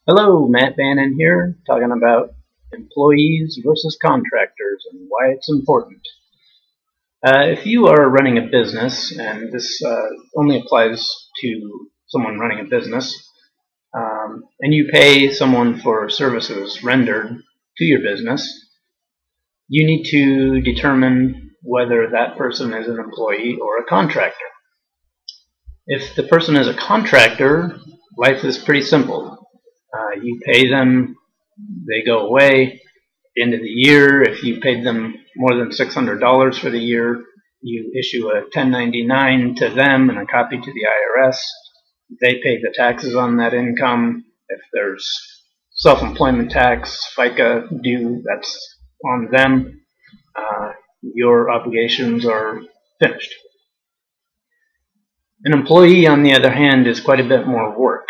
Hello, Matt Bannon here, talking about employees versus contractors and why it's important. If you are running a business, and this only applies to someone running a business, and you pay someone for services rendered to your business, you need to determine whether that person is an employee or a contractor. If the person is a contractor, life is pretty simple. You pay them, they go away. At the end of the year, if you paid them more than $600 for the year, you issue a 1099 to them and a copy to the IRS. They pay the taxes on that income. If there's self-employment tax, FICA due, that's on them. Your obligations are finished. An employee, on the other hand, is quite a bit more work.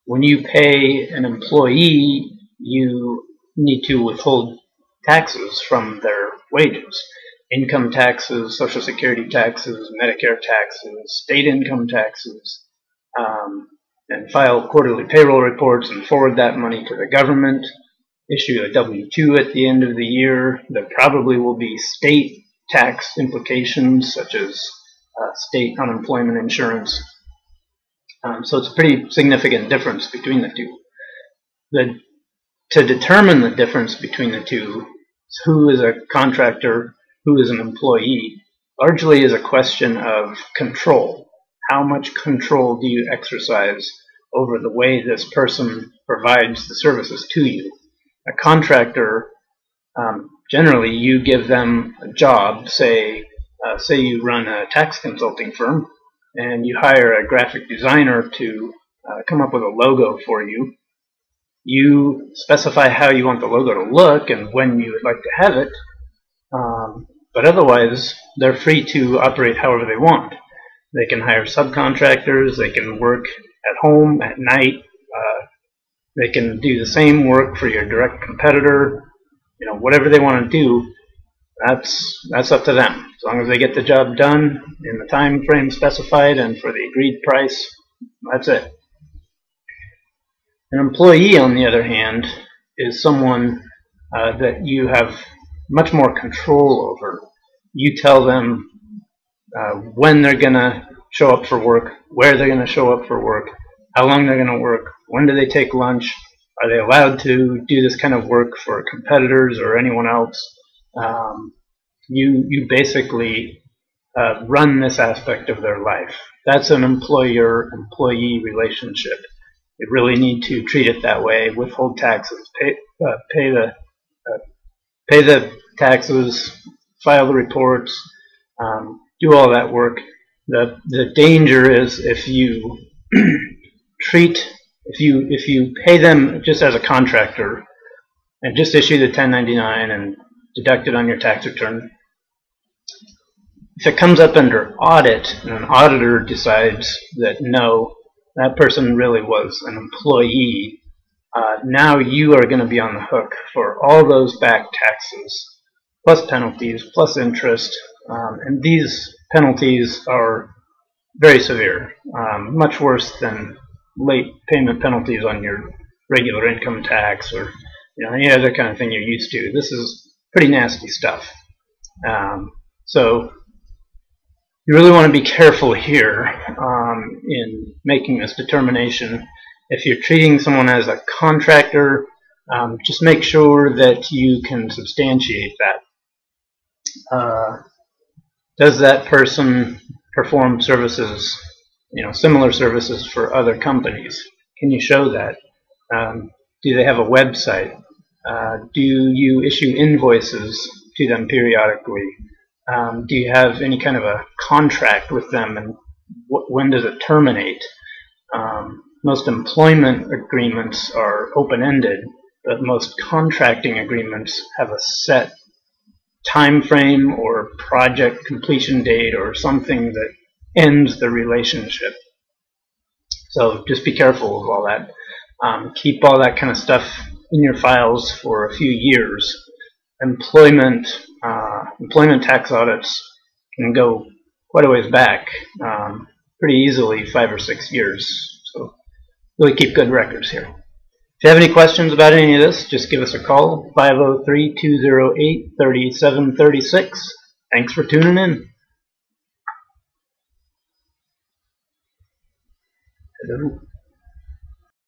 When you pay an employee, you need to withhold taxes from their wages. Income taxes, Social Security taxes, Medicare taxes, state income taxes, and file quarterly payroll reports and forward that money to the government. Issue a W-2 at the end of the year. There probably will be state tax implications, such as state unemployment insurance. So it's a pretty significant difference between the two. To determine the difference between the two, who is a contractor, who is an employee, largely is a question of control. How much control do you exercise over the way this person provides the services to you? A contractor, generally you give them a job, say you run a tax consulting firm, and you hire a graphic designer to come up with a logo for you. You specify how you want the logo to look and when you would like to have it, but otherwise they're free to operate however they want. They can hire subcontractors, they can work at home, at night, they can do the same work for your direct competitor. Whatever they want to do, that's up to them. As long as they get the job done in the time frame specified and for the agreed price, that's it. An employee, on the other hand, is someone that you have much more control over. You tell them when they're going to show up for work, where they're going to show up for work, how long they're going to work, when do they take lunch, are they allowed to do this kind of work for competitors or anyone else. You basically run this aspect of their life. That's an employer-employee relationship. You really need to treat it that way. Withhold taxes, pay the taxes, file the reports, do all that work. The danger is if you if you pay them just as a contractor and just issue the 1099 and deduct it on your tax return. If it comes up under audit and an auditor decides that no, that person really was an employee, now you are going to be on the hook for all those back taxes, plus penalties, plus interest, and these penalties are very severe, much worse than late payment penalties on your regular income tax or any other kind of thing you're used to. This is pretty nasty stuff. So you really want to be careful here in making this determination. If you're treating someone as a contractor, just make sure that you can substantiate that. Does that person perform services, similar services for other companies? Can you show that? Do they have a website? Do you issue invoices to them periodically? Do you have any kind of a contract with them, and when does it terminate? Most employment agreements are open-ended, but most contracting agreements have a set time frame or project completion date or something that ends the relationship. So just be careful of all that. Keep all that kind of stuff in your files for a few years. Employment tax audits can go quite a ways back, pretty easily 5 or 6 years. So we keep good records here. If you have any questions about any of this, just give us a call, 503-208-3736. Thanks for tuning in. Hello.